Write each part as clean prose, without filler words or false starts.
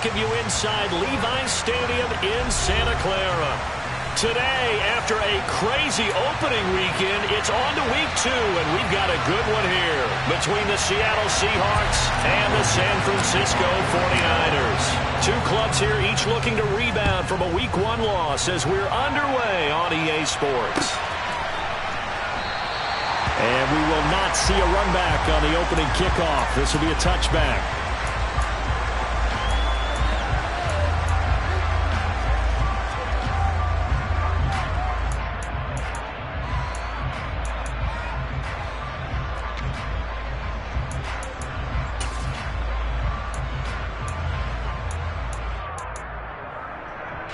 welcome you inside Levi's Stadium in Santa Clara. Today, after a crazy opening weekend, it's on to week 2, and we've got a good one here between the Seattle Seahawks and the San Francisco 49ers. Two clubs here, each looking to rebound from a week 1 loss as we're underway on EA Sports. And we will not see a run back on the opening kickoff. This will be a touchback.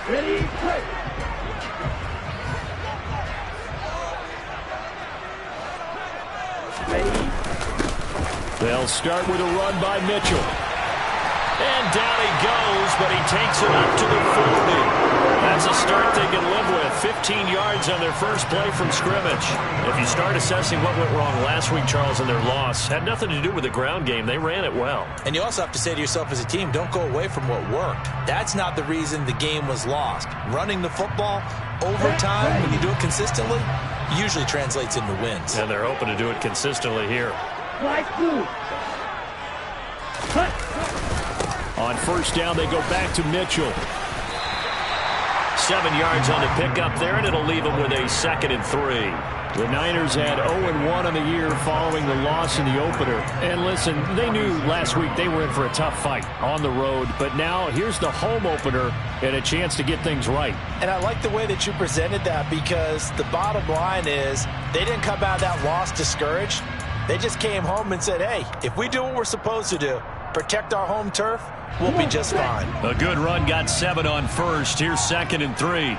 Ready, play. They'll start with a run by Mitchell. And down he goes, but he takes it up to the 40. That's a start they can live with. 15 yards on their first play from scrimmage. If you start assessing what went wrong last week, Charles, in their loss, had nothing to do with the ground game. They ran it well. And you also have to say to yourself as a team, don't go away from what worked. That's not the reason the game was lost. Running the football over time, when you do it consistently, usually translates into wins. And they're hoping to do it consistently here. On first down, they go back to Mitchell. 7 yards on the pickup there, and it'll leave them with a 2nd and 3. The Niners had 0-1 on the year following the loss in the opener. And listen, they knew last week they were in for a tough fight on the road. But now here's the home opener and a chance to get things right. And I like the way that you presented that, because the bottom line is they didn't come out of that loss discouraged. They just came home and said, hey, if we do what we're supposed to do, protect our home turf, we'll be just fine. A good run, got 7 on first. Here's 2nd and 3.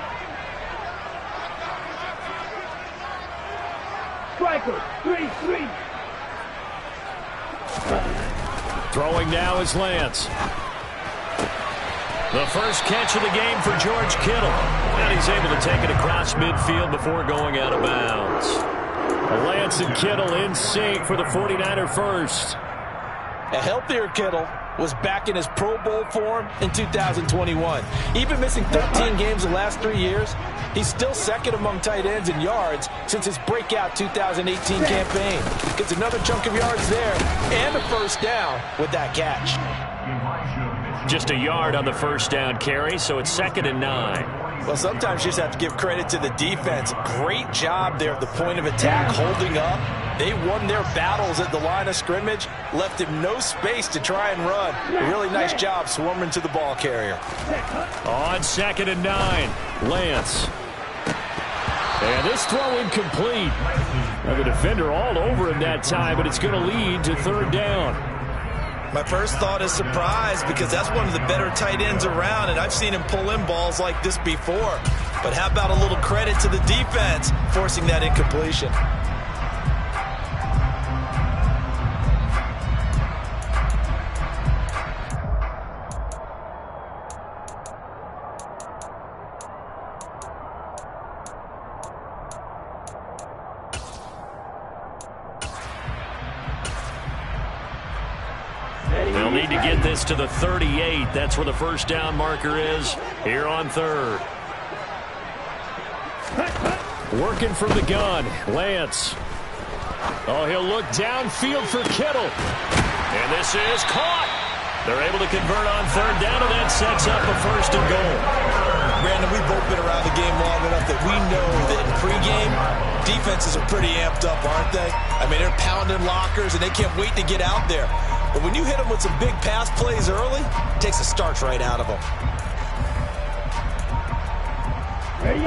Striker, 3-3. Throwing now is Lance. The first catch of the game for George Kittle. And he's able to take it across midfield before going out of bounds. Lance and Kittle in sync for the 49er first. A healthier Kittle was back in his Pro Bowl form in 2021. Even missing 13 games the last 3 years, he's still second among tight ends in yards since his breakout 2018 campaign. Gets another chunk of yards there and a first down with that catch. Just a yard on the first down carry, so it's 2nd and 9. Well, sometimes you just have to give credit to the defense. Great job there at the point of attack, holding up. They won their battles at the line of scrimmage, left him no space to try and run. A really nice job swarming to the ball carrier. On 2nd and 9, Lance. And this throw incomplete. Now the defender all over him that time, but it's going to lead to 3rd down. My first thought is surprise, because that's one of the better tight ends around, and I've seen him pull in balls like this before. But how about a little credit to the defense forcing that incompletion? They'll need to get this to the 38. That's where the first down marker is here on 3rd. Working from the gun, Lance. Oh, he'll look downfield for Kittle. And this is caught. They're able to convert on 3rd down, and that sets up a 1st and goal. Brandon, we've both been around the game long enough that we know that in pregame, defenses are pretty amped up, aren't they? I mean, they're pounding lockers, and they can't wait to get out there. But when you hit them with some big pass plays early, it takes the starch right out of them.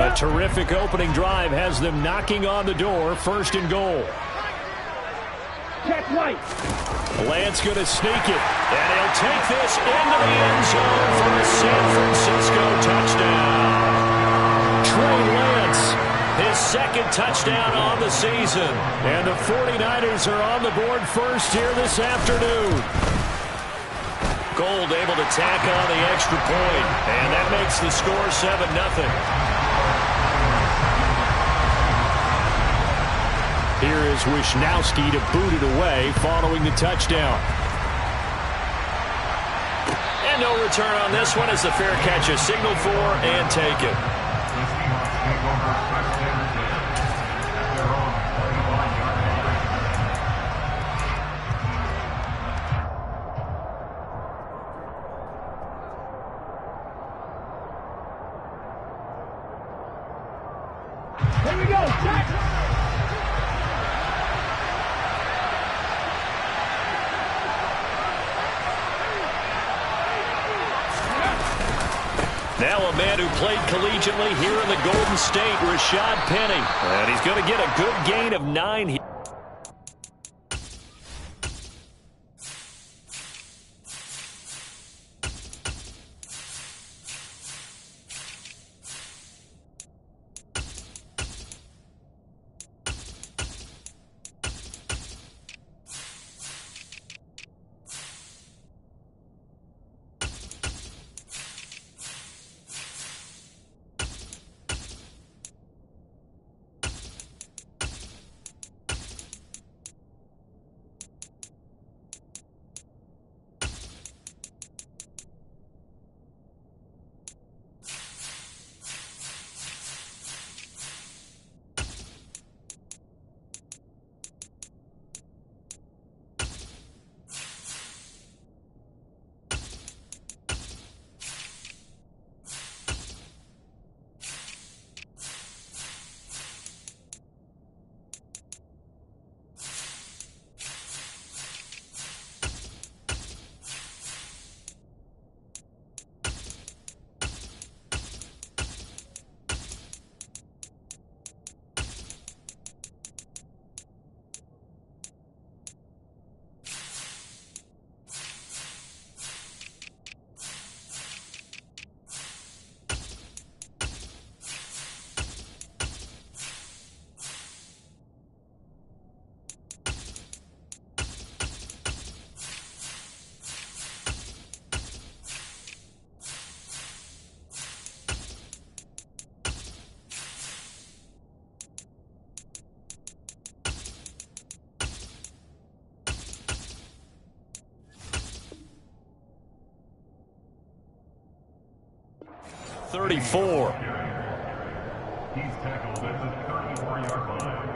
A terrific opening drive has them knocking on the door. 1st and goal. Check right. Lance going to sneak it, and he'll take this into the end zone for a San Francisco touchdown. Trey Lance, his 2nd touchdown on the season. And the 49ers are on the board first here this afternoon. Gold able to tack on the extra point, and that makes the score 7-0. Here is Wisnowski to boot it away following the touchdown. And no return on this one as the fair catch is signaled for and taken. Here we go, Jack! Now a man who played collegiately here in the Golden State, Rashad Penny. And he's going to get a good gain of 9 here. .34. He's tackled at the 34-yard line.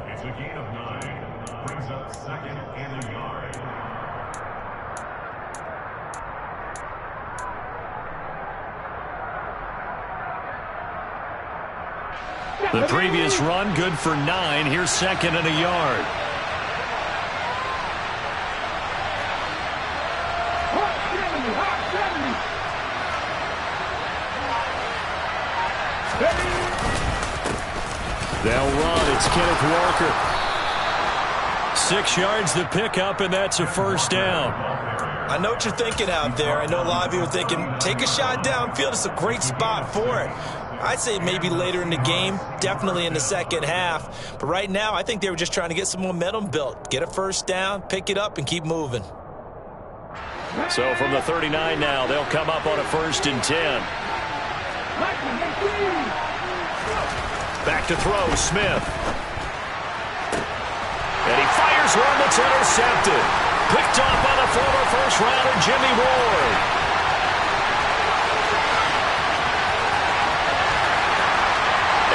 It's a gain of 9. Brings up second and a yard. The previous run good for 9. Here's second and a yard. They'll run. It's Kenneth Walker. 6 yards to pick up, and that's a first down. I know what you're thinking out there. I know a lot of you are thinking, take a shot downfield. It's a great spot for it. I'd say maybe later in the game, definitely in the second half. But right now, I think they were just trying to get some momentum built. Get a first down, pick it up, and keep moving. So from the 39 now, they'll come up on a 1st and 10. Back to throw, Smith. And he fires one that's intercepted. Picked up by the former first-rounder, Jimmy Ward.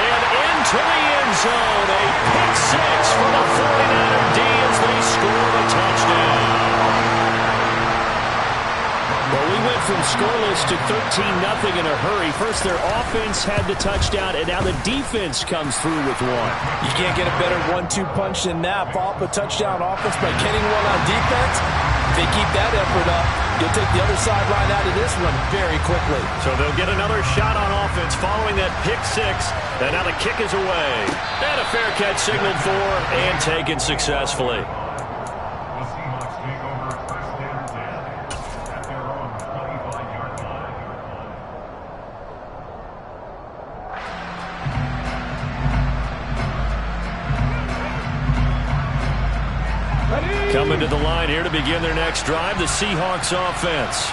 And into the end zone, a pick 6 for the 49er D as they score a touchdown. Well, we went from scoreless to 13-0 in a hurry. First, their offense had the touchdown, and now the defense comes through with one. You can't get a better 1-2 punch than that. Follow up a touchdown offense by getting one on defense. If they keep that effort up, you'll take the other sideline out of this one very quickly. So they'll get another shot on offense following that pick 6. And now the kick is away. And a fair catch signaled for and taken successfully. Coming to the line here to begin their next drive, the Seahawks offense.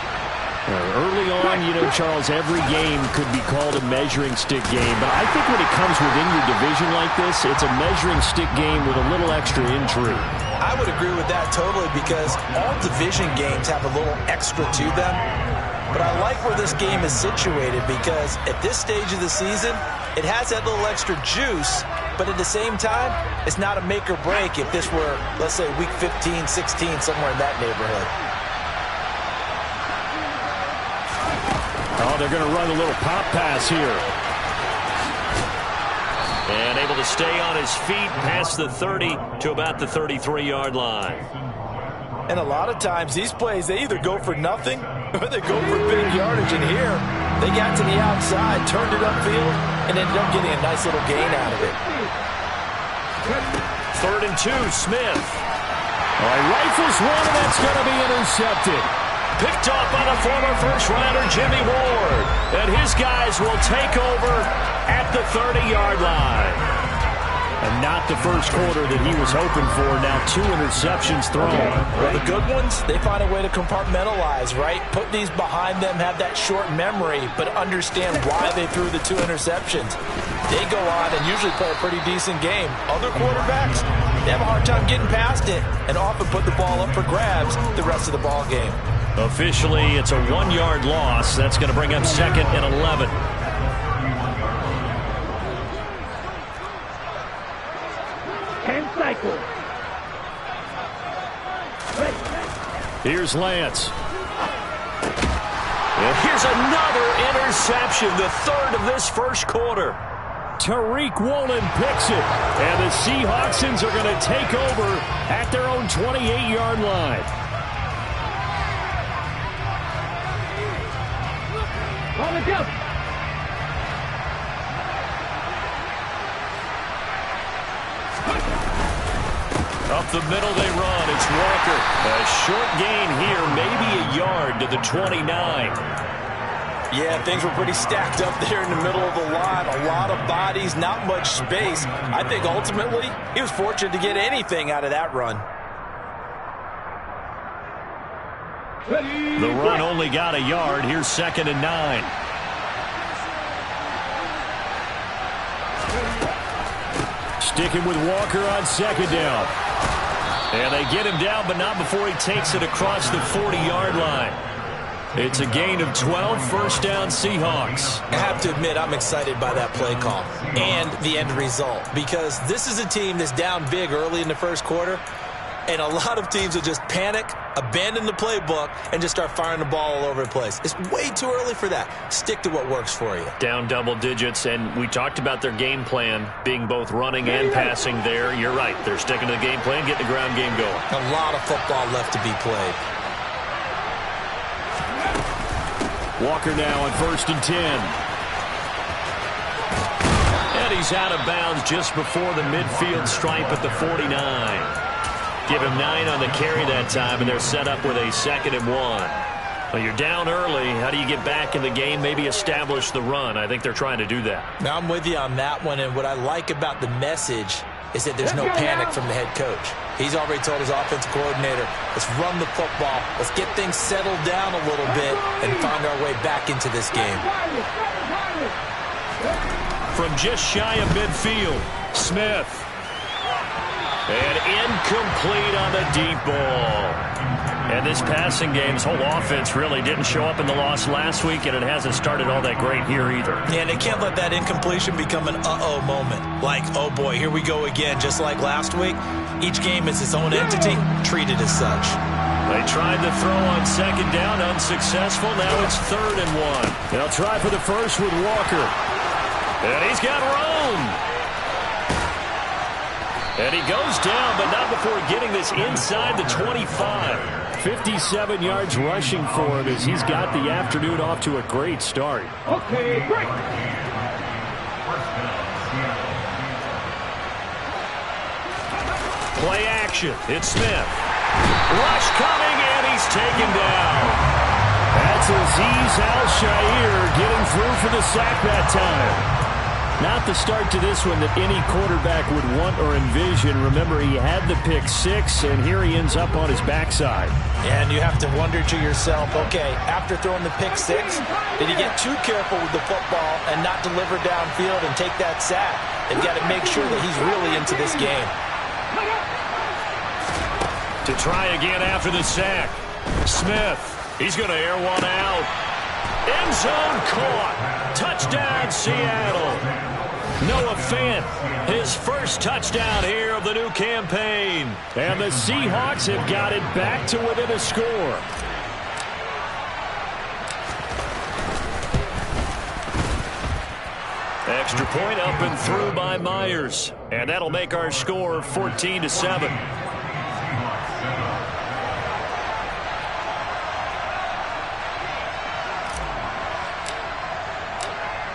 Early on, you know, Charles, every game could be called a measuring stick game. But I think when it comes within your division like this, it's a measuring stick game with a little extra intrigue. I would agree with that totally because all division games have a little extra to them. but I like where this game is situated because at this stage of the season, it has that little extra juice, but at the same time, it's not a make or break if this were, let's say, week 15, 16, somewhere in that neighborhood. Oh, they're going to run a little pop pass here. And able to stay on his feet past the 30 to about the 33-yard line. And a lot of times, these plays, they either go for nothing or they go for big yardage. And here, they got to the outside, turned it upfield, and ended up getting a nice little gain out of it. 3rd and 2, Smith. All right, rifles one, and that's going to be intercepted. Picked off by the former first-rounder Jimmy Ward. And his guys will take over at the 30-yard line. And not the first quarter that he was hoping for. Now 2 interceptions thrown. Well, the good ones, they find a way to compartmentalize, right? Put these behind them, have that short memory, but understand why they threw the 2 interceptions. They go on and usually play a pretty decent game. Other quarterbacks, they have a hard time getting past it and often put the ball up for grabs the rest of the ball game. Officially, it's a 1-yard loss. That's going to bring up 2nd and 11. Here's Lance. And here's another interception, the 3rd of this first quarter. Tariq Woolen picks it. And the Seahawksans are going to take over at their own 28-yard line. On the jump. Up the middle they run. It's Walker. A short gain here, maybe a yard to the 29. Yeah, things were pretty stacked up there in the middle of the line. A lot of bodies, not much space. I think ultimately he was fortunate to get anything out of that run. The run only got a yard. Here's 2nd and 9. Sticking with Walker on 2nd down. And they get him down, but not before he takes it across the 40-yard line. It's a gain of 12, first down Seahawks. I have to admit, I'm excited by that play call and the end result because this is a team that's down big early in the first quarter, and a lot of teams will just panic, abandon the playbook, and just start firing the ball all over the place. It's way too early for that. Stick to what works for you. Down double digits, and we talked about their game plan being both running and passing there. You're right. They're sticking to the game plan, getting the ground game going. A lot of football left to be played. Walker now on 1st and 10. And he's out of bounds just before the midfield stripe at the 49. Give him 9 on the carry that time, and they're set up with a 2nd and 1. Well, you're down early. How do you get back in the game, maybe establish the run? I think they're trying to do that. Now, I'm with you on that one, and what I like about the message is that there's no panic from the head coach. He's already told his offensive coordinator, let's run the football, let's get things settled down a little bit, and find our way back into this game. From just shy of midfield, Smith. And incomplete on the deep ball. And this passing game's whole offense really didn't show up in the loss last week, and it hasn't started all that great here either. Yeah, and they can't let that incompletion become an uh-oh moment. Like, oh boy, here we go again, just like last week. Each game is its own entity, treated as such. They tried to throw on 2nd down, unsuccessful. Now it's 3rd and 1. They'll try for the first with Walker. And he's got room. And he goes down, but not before getting this inside the 25. 57 yards rushing for him as he's got the afternoon off to a great start. Okay, great. Play action. It's Smith. Rush coming, and he's taken down. That's Azeez Al-Shaair getting through for the sack that time. Not the start to this one that any quarterback would want or envision. Remember, he had the pick 6, and here he ends up on his backside. And you have to wonder to yourself, okay, after throwing the pick 6, did he get too careful with the football and not deliver downfield and take that sack? They've got to make sure that he's really into this game. To try again after the sack. Smith, he's going to air one out. End zone caught. Touchdown, Seattle. Noah Fant, his first touchdown here of the new campaign. And the Seahawks have got it back to within a score. Extra point up and through by Myers. And that'll make our score 14-7.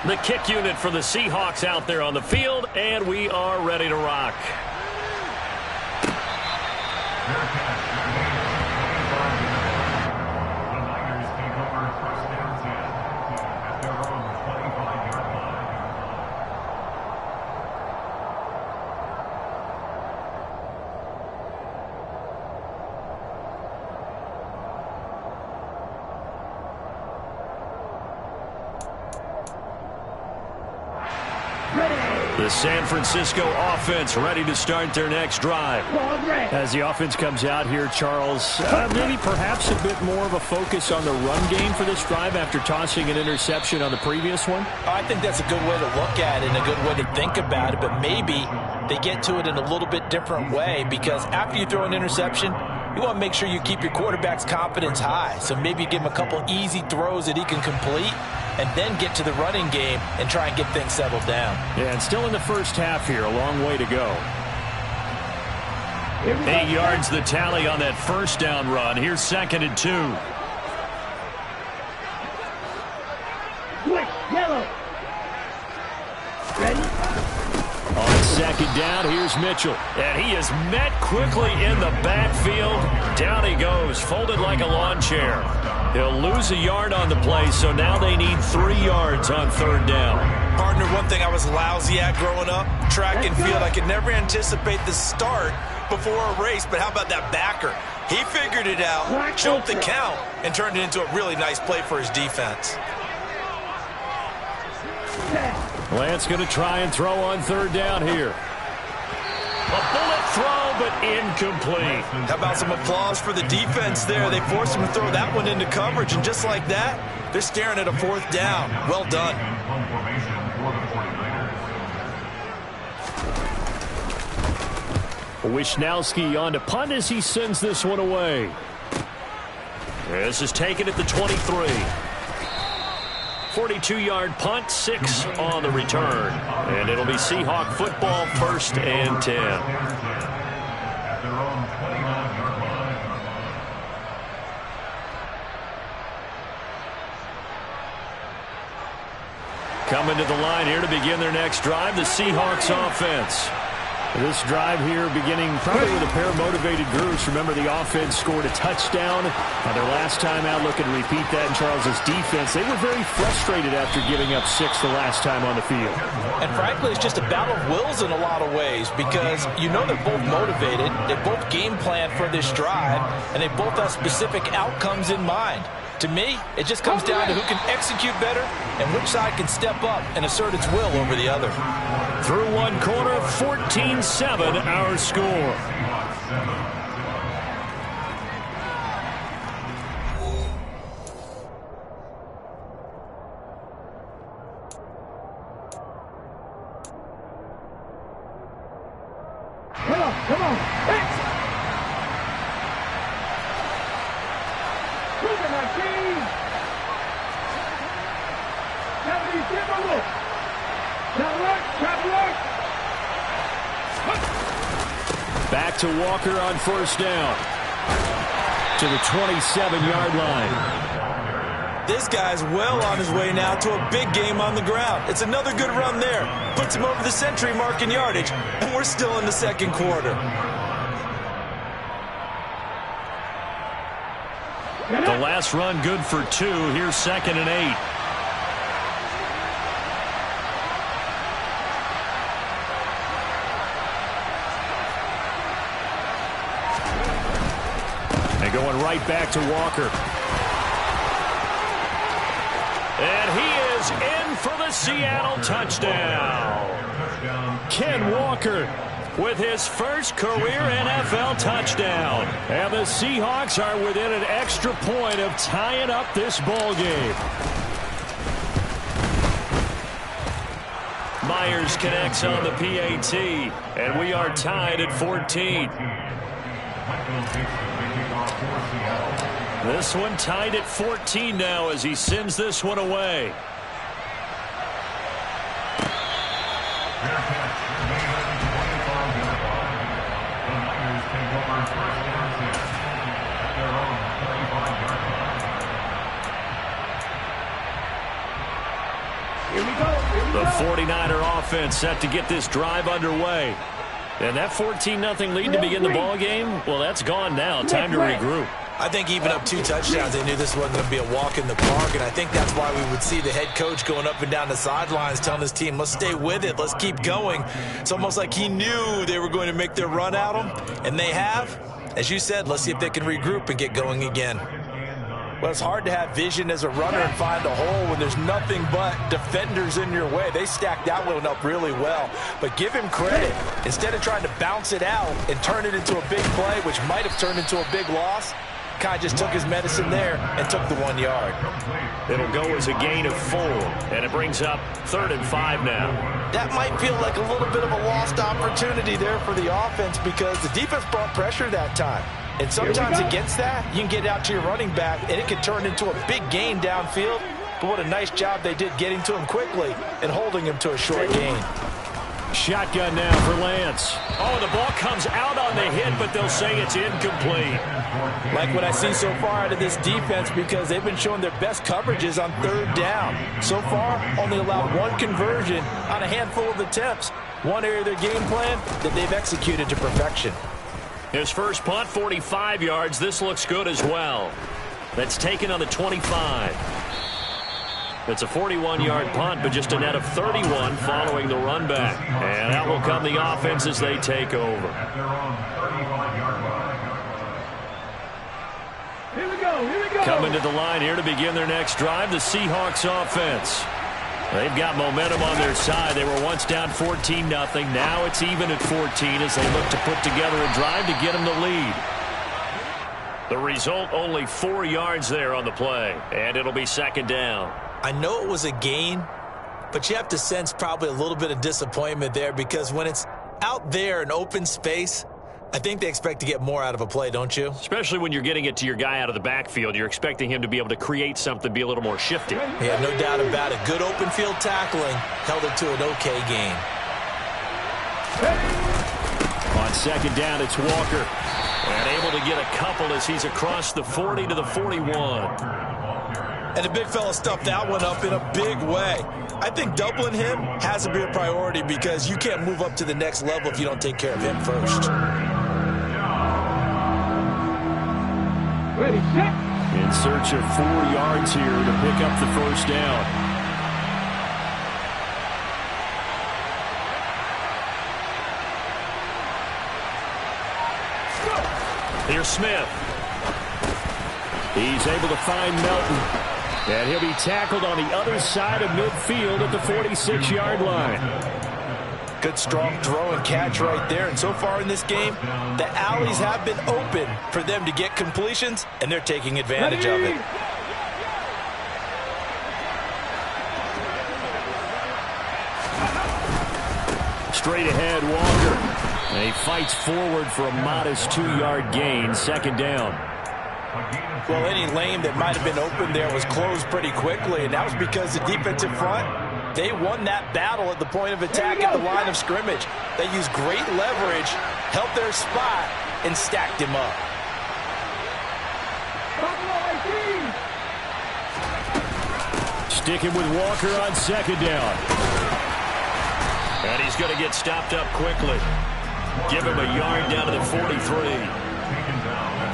The kick unit for the Seahawks out there on the field, and we are ready to rock. The San Francisco offense ready to start their next drive. As the offense comes out here, Charles, maybe perhaps a bit more of a focus on the run game for this drive after tossing an interception on the previous one? I think that's a good way to look at it and a good way to think about it, but maybe they get to it in a little bit different way, because after you throw an interception, you want to make sure you keep your quarterback's confidence high. So maybe you give him a couple easy throws that he can complete, and then get to the running game and try and get things settled down. Yeah, and still in the first half here, a long way to go. 8 yards the tally on that first down run. Here's 2nd and 2. Quick, yellow. Ready? On 2nd down, here's Mitchell. And he is met quickly in the backfield. Down he goes, folded like a lawn chair. He'll lose a yard on the play, so now they need 3 yards on 3rd down. Partner, one thing I was lousy at growing up, track and field. I could never anticipate the start before a race, but how about that backer? He figured it out, choked the count, and turned it into a really nice play for his defense. Lance going to try and throw on 3rd down here. A bullet throw, but incomplete. How about some applause for the defense there? They forced him to throw that one into coverage, and just like that, they're staring at a 4th down. Well done. Wisnowski on to punt as he sends this one away. This is taken at the 23. 42-yard punt, 6 on the return. And it'll be Seahawk football, 1st and 10. At their own 29-yard line. Coming to the line here to begin their next drive, the Seahawks offense. This drive here beginning probably with a pair of motivated groups. Remember, the offense scored a touchdown on their last time out. Looking to repeat that in Charles's defense. They were very frustrated after giving up 6 the last time on the field. And frankly, it's just a battle of wills in a lot of ways, because you know they're both motivated, they both game plan for this drive, and they both have specific outcomes in mind. To me, it just comes down to who can execute better and which side can step up and assert its will over the other. Through one quarter, 14-7 our score. Come on. Hit. Moving my team. Back to Walker on 1st down. To the 27-yard line. This guy's well on his way now to a big game on the ground. It's another good run there. Puts him over the century mark in yardage, and we're still in the 2nd quarter. The last run good for 2. Here's 2nd and 8. And going right back to Walker. And he is in for the Seattle touchdown. Ken Walker with his first career NFL touchdown. And the Seahawks are within an extra point of tying up this ball game. Myers connects on the PAT, and we are tied at 14. This one tied at 14 now as he sends this one away. The 49er offense set to get this drive underway. And that 14-0 lead to begin the ball game, well, that's gone now. Time to regroup. I think even up 2 touchdowns, they knew this wasn't going to be a walk in the park, and I think that's why we would see the head coach going up and down the sidelines telling his team, let's stay with it, let's keep going. It's almost like he knew they were going to make their run at him, and they have. As you said, let's see if they can regroup and get going again. Well, it's hard to have vision as a runner and find a hole when there's nothing but defenders in your way. They stacked that one up really well. But give him credit. Instead of trying to bounce it out and turn it into a big play, which might have turned into a big loss, Kai just took his medicine there and took the 1 yard. It'll go as a gain of 4, and it brings up 3rd and 5 now. That might feel like a little bit of a lost opportunity there for the offense because the defense brought pressure that time. And sometimes against that, you can get out to your running back, and it can turn into a big gain downfield. But what a nice job they did getting to him quickly and holding him to a short gain. Shotgun now for Lance. Oh, the ball comes out on the hit, but they'll say it's incomplete. Like what I see so far out of this defense because they've been showing their best coverages on 3rd down. So far, only allowed 1 conversion on a handful of attempts. One area of their game plan that they've executed to perfection. His first punt, 45 yards. This looks good as well. That's taken on the 25. It's a 41-yard punt, but just a net of 31 following the run back. And out will come the offense as they take over. Here we go. Coming to the line here to begin their next drive, the Seahawks offense. They've got momentum on their side. They were once down 14-0. Now it's even at 14 as they look to put together a drive to get them the lead. The result, only 4 yards there on the play, and it'll be 2nd down. I know it was a gain, but you have to sense probably a little bit of disappointment there because when it's out there in open space, I think they expect to get more out of a play, don't you? Especially when you're getting it to your guy out of the backfield. You're expecting him to be able to create something, be a little more shifty. Yeah, no doubt about it. Good open field tackling held it to an okay gain. On 2nd down, it's Walker. And able to get a couple as he's across the 40 to the 41. And the big fella stuffed that one up in a big way. I think doubling him has to be a priority because you can't move up to the next level if you don't take care of him first. Ready, set. In search of 4 yards here to pick up the 1st down. Here's Smith. He's able to find Melton. And he'll be tackled on the other side of midfield at the 46-yard line. Good strong throw and catch right there. And so far in this game, the alleys have been open for them to get completions, and they're taking advantage of it. Straight ahead, Walker. And he fights forward for a modest 2-yard gain, 2nd down. Well, any lane that might have been open there was closed pretty quickly, and that was because the defensive front, they won that battle at the point of attack at the line of scrimmage. They used great leverage, held their spot, and stacked him up. Sticking with Walker on 2nd down. And he's going to get stopped up quickly. Give him a yard down to the 43.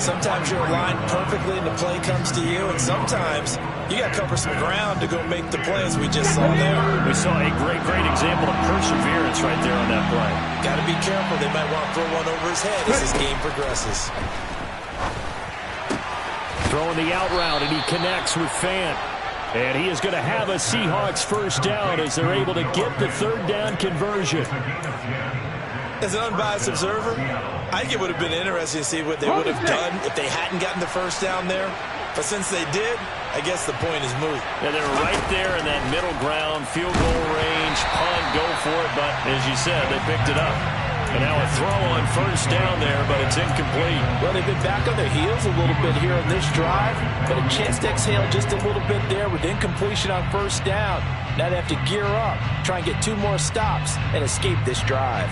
Sometimes you're aligned perfectly and the play comes to you, and sometimes you got to cover some ground to go make the play as we just saw there. We saw a great example of perseverance right there on that play. Got to be careful. They might want to throw one over his head as this game progresses. Throwing the out route, and he connects with Fant. And he is going to have a Seahawks 1st down as they're able to get the 3rd down conversion. As an unbiased observer, I think it would have been interesting to see what they would have done if they hadn't gotten the 1st down there. But since they did, I guess the point is moot. And they're right there in that middle ground, field goal range, punt, go for it. But as you said, they picked it up. And now a throw on first down there, but it's incomplete. Well, they've been back on their heels a little bit here on this drive, but a chance to exhale just a little bit there with incompletion on first down. Now they have to gear up, try and get 2 more stops, and escape this drive.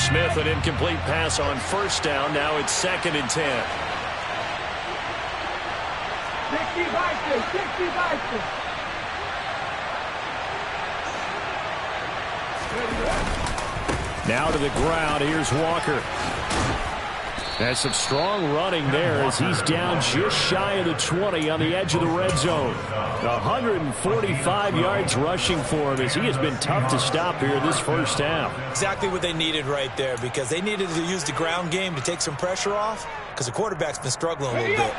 Smith, an incomplete pass on first down. Now it's 2nd and 10. 60-60. Now to the ground. Here's Walker. Has some strong running there as he's down just shy of the 20 on the edge of the red zone. 145 yards rushing for him as he has been tough to stop here this first half. Exactly what they needed right there, because they needed to use the ground game to take some pressure off, because the quarterback's been struggling a little bit.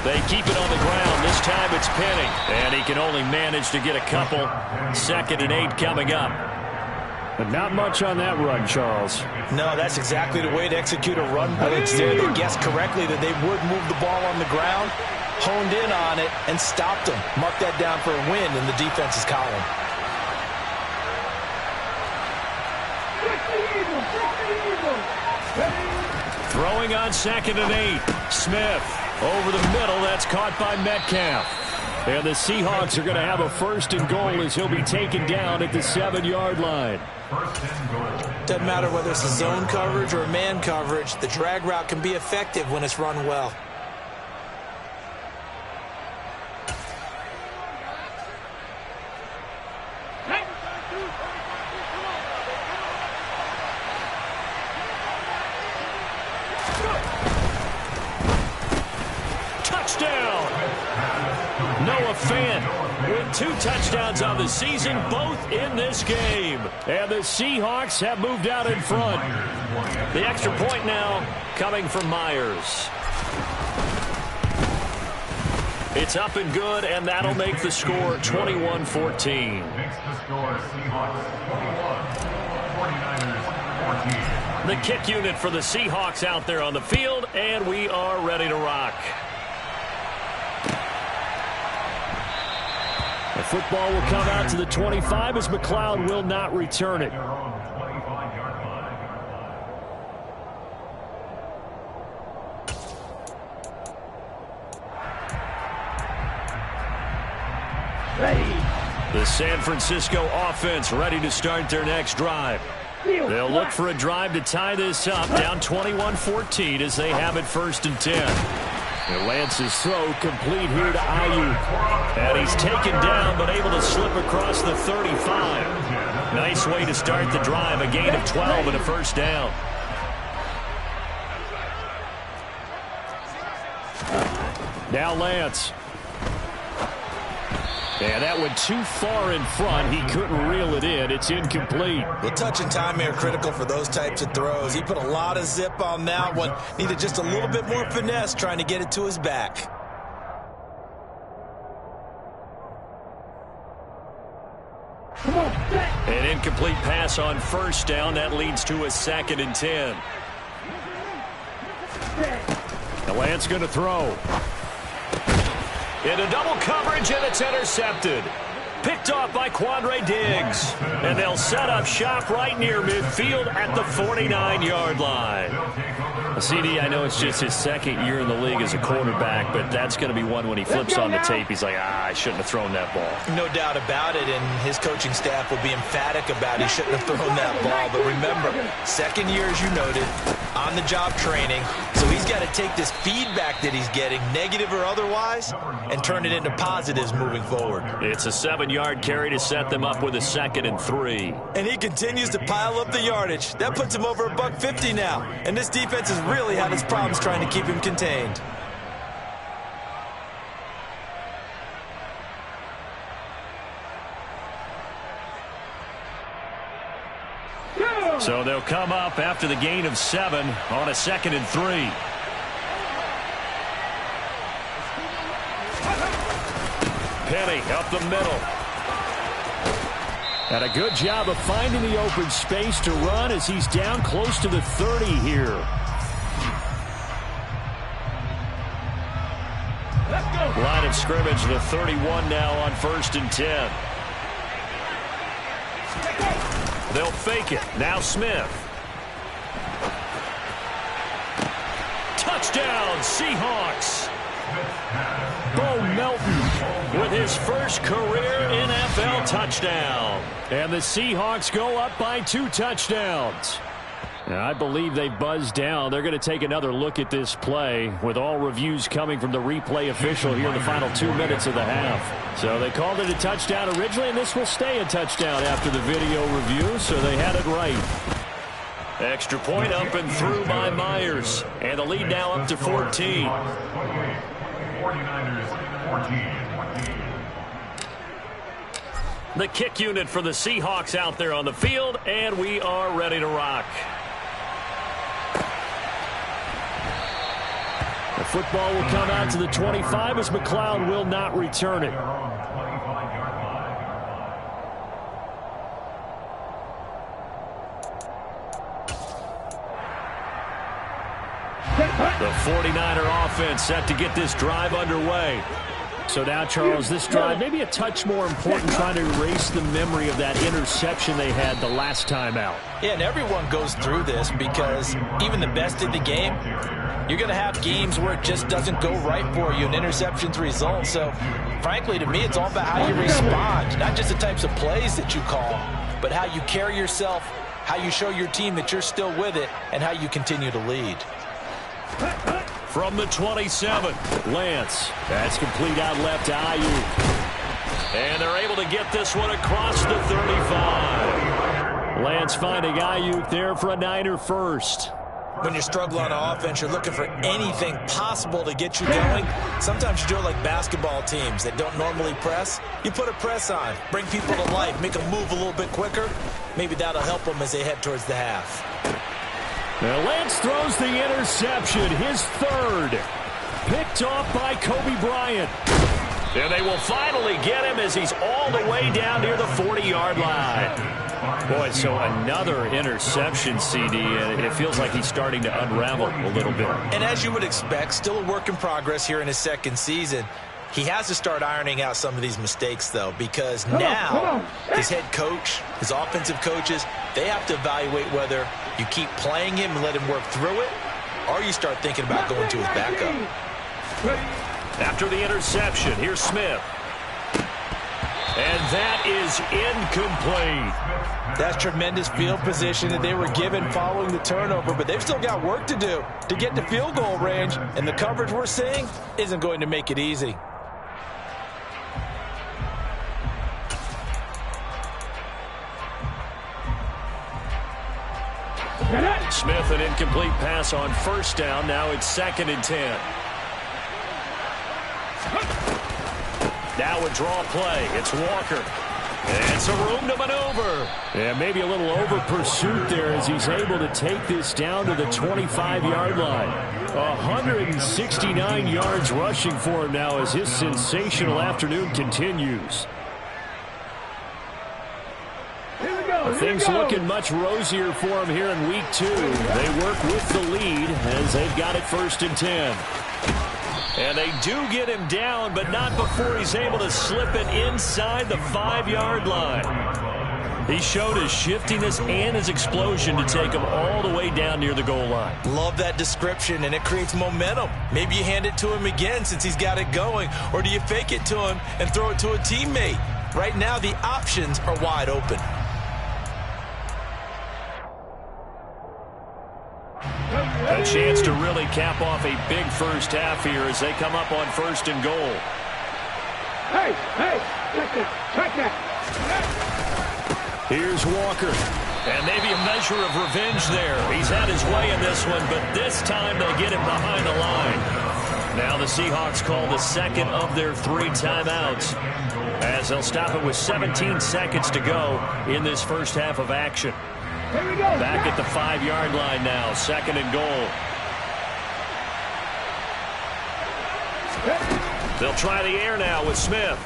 They keep it on the ground. This time it's Penny. And he can only manage to get a couple. 2nd and 8 coming up. But not much on that run, Charles. No, that's exactly the way to execute a run blitz there. They guessed correctly that they would move the ball on the ground, honed in on it, and stopped them. Mark that down for a win in the defense's column. Throwing on 2nd and 8. Smith over the middle. That's caught by Metcalf. And the Seahawks are going to have a 1st and goal as he'll be taken down at the 7-yard line. Doesn't matter whether it's a zone coverage or a man coverage. The drag route can be effective when it's run well. With 2 touchdowns on the season, both in this game. And the Seahawks have moved out in front. The extra point now coming from Myers. It's up and good, and that'll make the score 21-14. Makes the score Seahawks 21, 49ers 14. The kick unit for the Seahawks out there on the field, and we are ready to rock. The football will come out to the 25 as McLeod will not return it. The San Francisco offense ready to start their next drive. They'll look for a drive to tie this up, down 21-14 as they have it 1st and 10. And Lance's throw complete here to Ayuk. And he's taken down but able to slip across the 35. Nice way to start the drive, a gain of 12 and a 1st down. Now Lance. And that went too far in front. He couldn't reel it in. It's incomplete. Well, touch and time are critical for those types of throws. He put a lot of zip on that one. Needed just a little bit more finesse trying to get it to his back. An incomplete pass on 1st down. That leads to a 2nd and 10. The Lance going to throw. Into double coverage, and it's intercepted. Picked off by Quandre Diggs. And they'll set up shop right near midfield at the 49-yard line. CD, I know it's just his 2nd year in the league as a quarterback, but that's going to be one when he flips on the tape. He's like, I shouldn't have thrown that ball. No doubt about it, and his coaching staff will be emphatic about he shouldn't have thrown that ball. But remember, 2nd year, as you noted, on-the-job training. So he's got to take this feedback that he's getting, negative or otherwise, and turn it into positives moving forward. It's a 7-yard carry to set them up with a 2nd and 3. And he continues to pile up the yardage. That puts him over $150 now. And this defense has really had its problems trying to keep him contained. So they'll come up after the gain of 7 on a 2nd and 3. Penny up the middle. And a good job of finding the open space to run as he's down close to the 30 here. Line of scrimmage, the 31 now on 1st and 10. They'll fake it. Now Smith. Touchdown, Seahawks. Bo Melton With his first career NFL touchdown. And the Seahawks go up by 2 touchdowns. And I believe they buzzed down. They're going to take another look at this play with all reviews coming from the replay official here in the final 2 minutes of the half. So they called it a touchdown originally, and this will stay a touchdown after the video review, so they had it right. Extra point up and through by Myers. And the lead now up to 14. 49ers 14. The kick unit for the Seahawks out there on the field, and we are ready to rock. The football will come out to the 25 as McLeod will not return it. The 49er offense set to get this drive underway. So now, Charles, this drive maybe a touch more important, trying to erase the memory of that interception they had the last time out. Yeah, and everyone goes through this because even the best in the game, you're going to have games where it just doesn't go right for you and interceptions result. So, frankly, to me, it's all about how you respond, not just the types of plays that you call, but how you carry yourself, how you show your team that you're still with it, and how you continue to lead. From the 27, Lance. That's complete out left to Ayuk. and they're able to get this one across the 35. Lance finding Ayuk there for a Niner first. When you struggle on offense, you're looking for anything possible to get you going. Sometimes you do it like basketball teams that don't normally press. You put a press on, bring people to life, make them move a little bit quicker. Maybe that'll help them as they head towards the half. Now Lance throws the interception, his third. Picked off by Kobe Bryant. And they will finally get him as he's all the way down near the 40-yard line. Boy, so another interception, CD, and it feels like he's starting to unravel a little bit. And as you would expect, still a work in progress here in his second season. He has to start ironing out some of these mistakes, though, because now his head coach, his offensive coaches, they have to evaluate whether you keep playing him and let him work through it, or you start thinking about going to his backup. After the interception, here's Smith. And that is incomplete. That's tremendous field position that they were given following the turnover, but they've still got work to do to get to field goal range, and the coverage we're seeing isn't going to make it easy. Smith, an incomplete pass on first down. Now it's 2nd and 10. Now a draw play. It's Walker. And some room to maneuver. Yeah, maybe a little over pursuit there as he's able to take this down to the 25-yard line. 169 yards rushing for him now as his sensational afternoon continues. Things looking much rosier for him here in week 2. They work with the lead as they've got it 1st and 10. And they do get him down, but not before he's able to slip it inside the 5-yard line. He showed his shiftiness and his explosion to take him all the way down near the goal line. Love that description, and it creates momentum. Maybe you hand it to him again since he's got it going, or do you fake it to him and throw it to a teammate? Right now, the options are wide open. A chance to really cap off a big first half here as they come up on 1st and goal. Hey, check that. Here's Walker. And maybe a measure of revenge there. He's had his way in this one, but this time they get him behind the line. Now the Seahawks call the second of their 3 timeouts as they'll stop it with 17 seconds to go in this first half of action. Back at the 5-yard line now, 2nd and goal. They'll try the air now with Smith.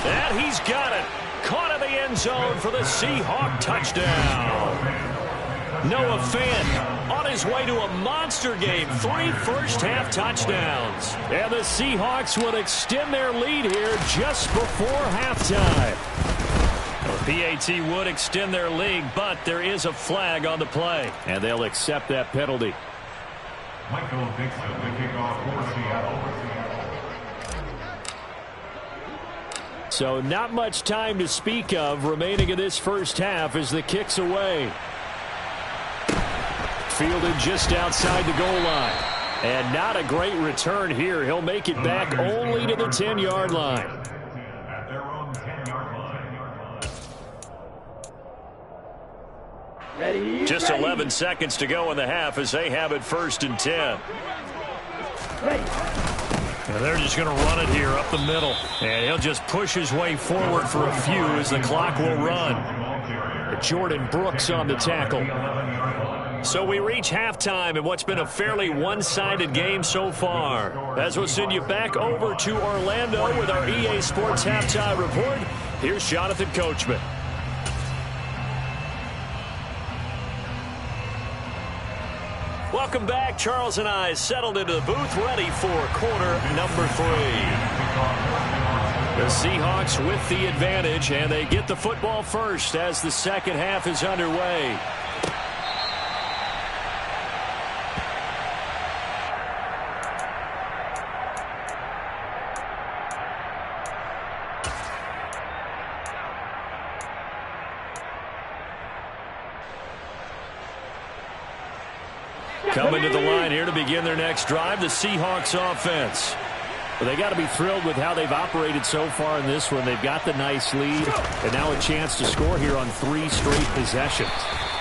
And he's got it. Caught in the end zone for the Seahawk touchdown. Noah Fant on his way to a monster game. 3 first-half touchdowns. And the Seahawks will extend their lead here just before halftime. The PAT would extend their lead, but there is a flag on the play. And they'll accept that penalty. Michael Dixon, the kickoff for Seattle. So not much time to speak of remaining in this first half as the kick's away. Fielded just outside the goal line. And not a great return here. He'll make it back only to the 10-yard line. At their own 10-yard line. Just 11 seconds to go in the half as they have it 1st and 10. And they're just going to run it here up the middle. And he'll just push his way forward for a few as the clock will run. Jordan Brooks on the tackle. So we reach halftime in what's been a fairly one-sided game so far. As we'll send you back over to Orlando with our EA Sports Halftime Report, here's Jonathan Coachman. Welcome back. Charles and I settled into the booth, ready for quarter number 3. The Seahawks with the advantage, and they get the football first as the second half is underway. Coming to the line here to begin their next drive, the Seahawks offense. Well, they got to be thrilled with how they've operated so far in this one. They've got the nice lead, and now a chance to score here on 3 straight possessions.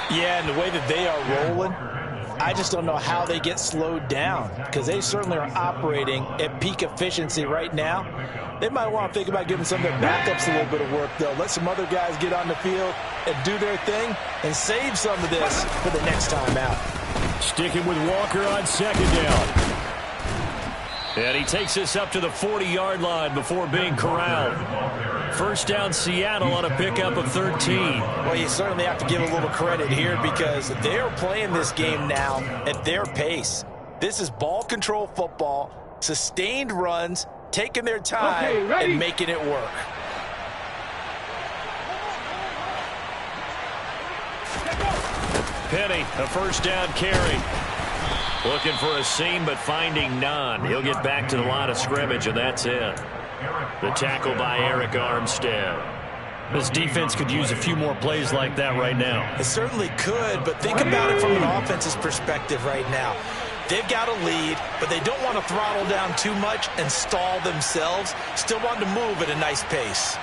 Yeah, and the way that they are rolling, I just don't know how they get slowed down, because they certainly are operating at peak efficiency right now. They might want to think about giving some of their backups a little bit of work, though. Let some other guys get on the field and do their thing and save some of this for the next time out. Sticking with Walker on second down. And he takes this up to the 40-yard line before being corralled. First down Seattle on a pickup of 13. Well, you certainly have to give a little credit here because they're playing this game now at their pace. This is ball control football, sustained runs, taking their time and making it work. Penny, a first down carry. Looking for a seam, but finding none. He'll get back to the line of scrimmage, and that's it. The tackle by Eric Armstead. This defense could use a few more plays like that right now. It certainly could, but think about it from an offense's perspective right now. They've got a lead, but they don't want to throttle down too much and stall themselves. Still want to move at a nice pace.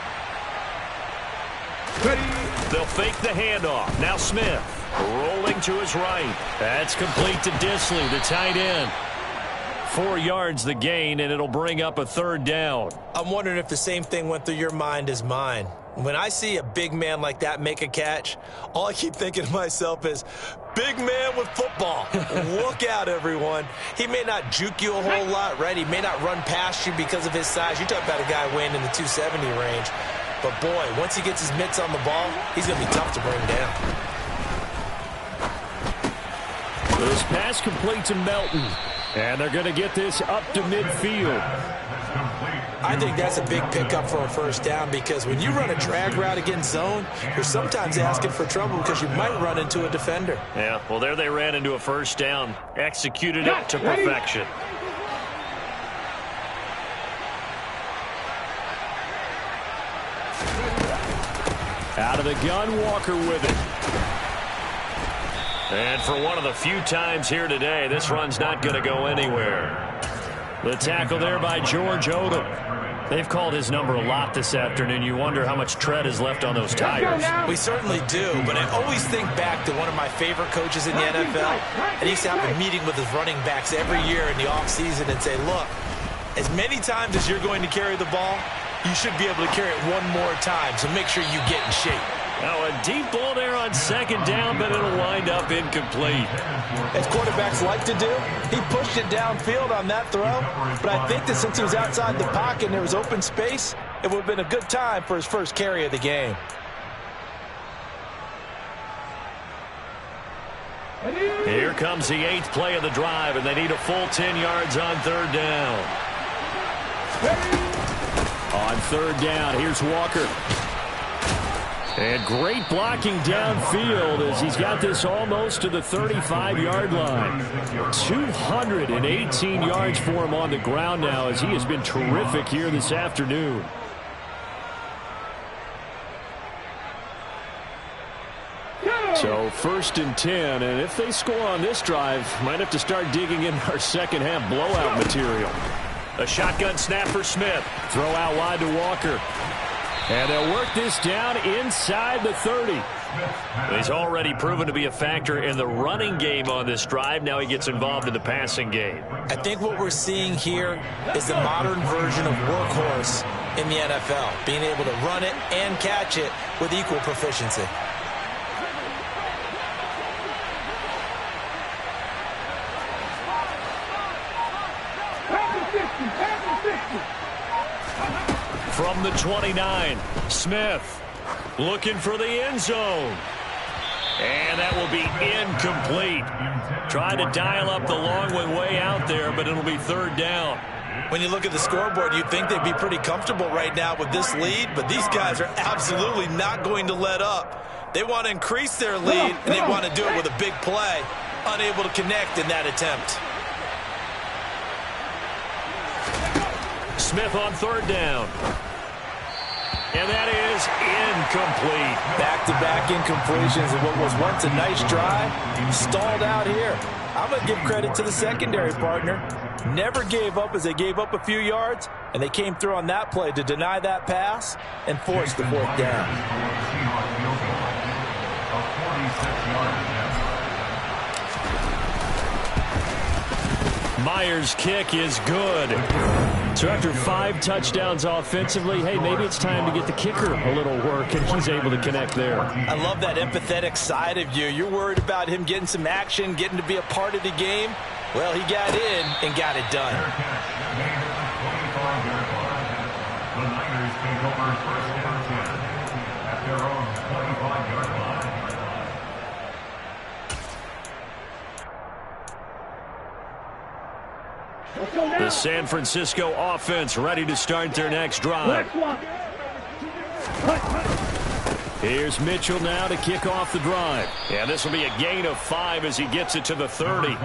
They'll fake the handoff. Now Smith rolling to his right. That's complete to Disley, the tight end. 4 yards the gain, and it'll bring up a third down. I'm wondering if the same thing went through your mind as mine. When I see a big man like that make a catch, all I keep thinking to myself is, big man with football. Look out, everyone. He may not juke you a whole lot, right? He may not run past you because of his size. You're talking about a guy weighing in the 270 range. But, boy, once he gets his mitts on the ball, he's going to be tough to bring down. This pass complete to Melton. And they're going to get this up to midfield. I think that's a big pickup for a first down because when you run a drag route against zone, you're sometimes asking for trouble because you might run into a defender. Yeah, well, there they ran into a first down. Executed it to perfection. Out of the gun, Walker with it. And for one of the few times here today, this run's not going to go anywhere. The tackle there by George Odom. They've called his number a lot this afternoon. You wonder how much tread is left on those tires. We certainly do, but I always think back to one of my favorite coaches in the NFL. And he used to have a meeting with his running backs every year in the offseason and say, look, as many times as you're going to carry the ball, you should be able to carry it one more time, so make sure you get in shape. Now a deep ball there on second down, but it'll wind up incomplete. As quarterbacks like to do, he pushed it downfield on that throw, but I think that since he was outside the pocket and there was open space, it would have been a good time for his first carry of the game. Here comes the 8th play of the drive, and they need a full 10 yards on 3rd down. On 3rd down, here's Walker. And great blocking downfield as he's got this almost to the 35-yard line. 218 yards for him on the ground now as he has been terrific here this afternoon. So 1st and 10, and if they score on this drive, might have to start digging in our second half blowout material. A shotgun snap for Smith. Throw out wide to Walker. And they'll work this down inside the 30. He's already proven to be a factor in the running game on this drive. Now he gets involved in the passing game. I think what we're seeing here is the modern version of workhorse in the NFL, being able to run it and catch it with equal proficiency. From the 29, Smith looking for the end zone. And that will be incomplete. Trying to dial up the long one way out there, but it'll be 3rd down. When you look at the scoreboard, you'd think they'd be pretty comfortable right now with this lead, but these guys are absolutely not going to let up. They want to increase their lead, and they want to do it with a big play. Unable to connect in that attempt. Smith on 3rd down. And that is incomplete. Back-to-back incompletions of what was once a nice drive. Stalled out here. I'm going to give credit to the secondary partner. Never gave up as they gave up a few yards, and they came through on that play to deny that pass and force the 4th down. Myers' kick is good. So after 5 touchdowns offensively, hey, maybe it's time to get the kicker a little work, and he's able to connect there. I love that empathetic side of you. You're worried about him getting some action, getting to be a part of the game. Well, he got in and got it done. The Niners take over 1st and 10 at their own 25-yard line. The San Francisco offense ready to start their next drive. Here's Mitchell now to kick off the drive. And this will be a gain of 5 as he gets it to the 30. Getting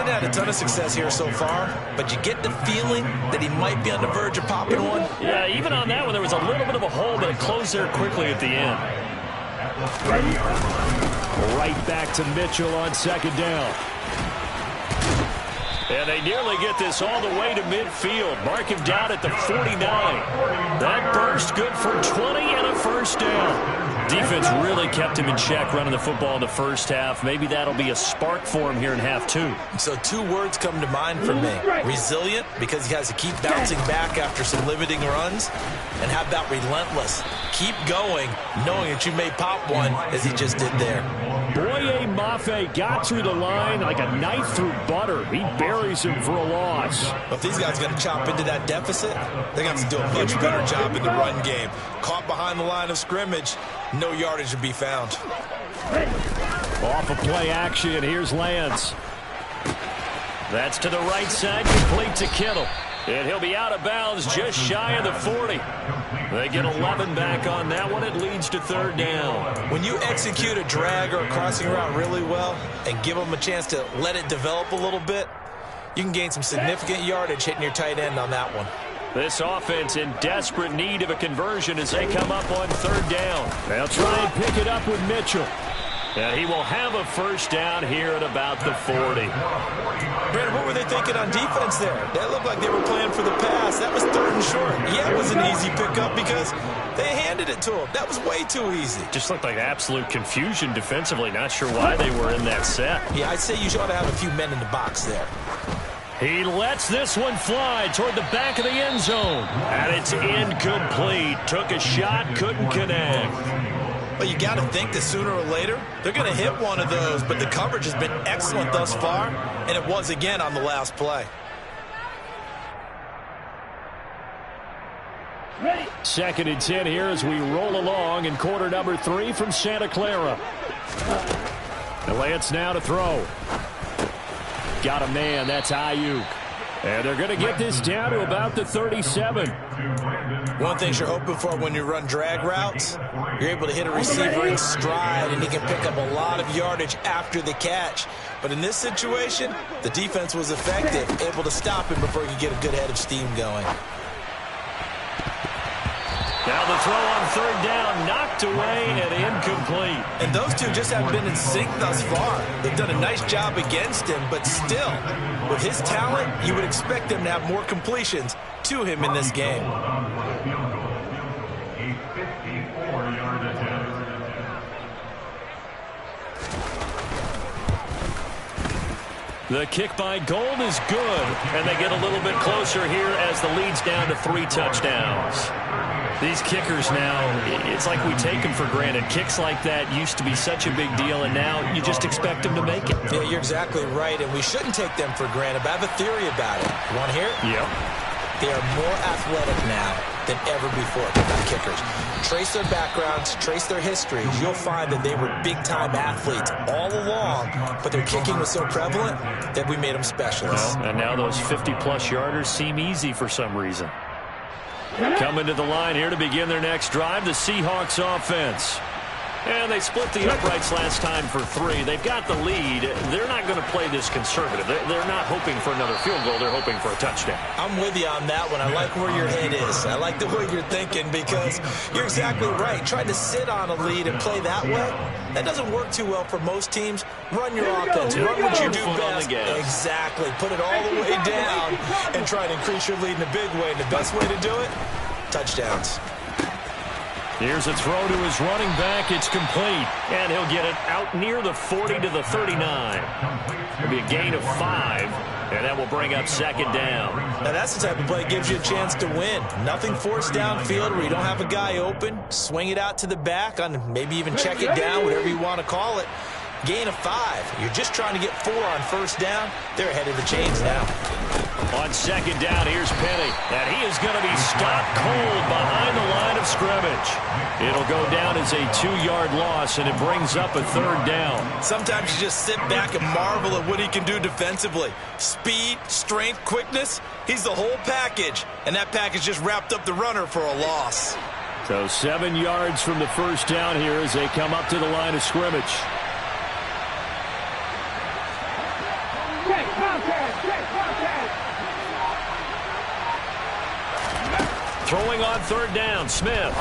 had a ton of success here so far, but you get the feeling that he might be on the verge of popping one. Yeah, even on that one, there was a little bit of a hole, but it closed there quickly at the end. Right back to Mitchell on 2nd down. And they nearly get this all the way to midfield. Mark him down at the 49. That burst good for 20 and a 1st down. Defense really kept him in check running the football in the 1st half. Maybe that'll be a spark for him here in half 2. So 2 words come to mind for me. Resilient, because he has to keep bouncing back after some limiting runs. And how about relentless? Keep going, knowing that you may pop one as he just did there. Boye Mafe got through the line like a knife through butter. He buries him for a loss. But if these guys are going to chop into that deficit, they're going to have to do a much better job in the run game. Caught behind the line of scrimmage, no yardage to be found. Off of play action, here's Lance. That's to the right side, complete to Kittle. And he'll be out of bounds just shy of the 40. They get 11 back on that one. It leads to 3rd down. When you execute a drag or a crossing route really well and give them a chance to let it develop a little bit, you can gain some significant yardage hitting your tight end on that one. This offense in desperate need of a conversion as they come up on 3rd down. They'll try and pick it up with Mitchell. And he will have a 1st down here at about the 40. Brandon, what were they thinking on defense there? That looked like they were playing for the pass. That was 3rd and short. Yeah, it was an easy pickup because they handed it to him. That was way too easy. Just looked like absolute confusion defensively. Not sure why they were in that set. Yeah, I'd say you ought to have a few men in the box there. He lets this one fly toward the back of the end zone. And it's incomplete. Took a shot, couldn't connect. Well, you got to think that sooner or later, they're going to hit one of those, but the coverage has been excellent thus far, and it was again on the last play. 2nd and 10 here as we roll along in quarter number 3 from Santa Clara. The Lance now to throw. Got a man. That's Ayuk. And they're going to get this down to about the 37. One thing you're hoping for when you run drag routes, you're able to hit a receiver in stride, and he can pick up a lot of yardage after the catch. But in this situation, the defense was effective, able to stop him before he could get a good head of steam going. Now the throw on 3rd down, knocked away and incomplete. And those two just haven't been in sync thus far. They've done a nice job against him, but still, with his talent, you would expect them to have more completions to him in this game. A 54-yard attempt. The kick by Gold is good, and they get a little bit closer here as the lead's down to 3 touchdowns. These kickers now, it's like we take them for granted. Kicks like that used to be such a big deal, and now you just expect them to make it. Yeah, you're exactly right, and we shouldn't take them for granted, but I have a theory about it. You want to hear it? Yep. They are more athletic now than ever before, about kickers. Trace their backgrounds, trace their histories. You'll find that they were big-time athletes all along, but their kicking was so prevalent that we made them specialists. Well, and now those 50-plus yarders seem easy for some reason. Coming to the line here to begin their next drive, the Seahawks offense. And they split the uprights last time for 3. They've got the lead. They're not going to play this conservative. They're not hoping for another field goal. They're hoping for a touchdown. I'm with you on that one. I like where your head is. I like the way you're thinking because you're exactly right. Trying to sit on a lead and play that way, that doesn't work too well for most teams. Run your offense. Run what you do best. Exactly. Put it all the way down and try to increase your lead in a big way. And the best way to do it, touchdowns. Here's a throw to his running back. It's complete. And he'll get it out near the 40 to the 39. It'll be a gain of 5. And that will bring up 2nd down. Now that's the type of play that gives you a chance to win. Nothing forced downfield where you don't have a guy open. Swing it out to the back on maybe even check it down, whatever you want to call it. Gain of 5. You're just trying to get 4 on 1st down. They're ahead of the chains now. On 2nd down, here's Penny. And he is going to be stopped cold behind the line of scrimmage. It'll go down as a 2-yard loss, and it brings up a 3rd down. Sometimes you just sit back and marvel at what he can do defensively. Speed, strength, quickness. He's the whole package. And that package just wrapped up the runner for a loss. So 7 yards from the 1st down here as they come up to the line of scrimmage. Throwing on 3rd down, Smith.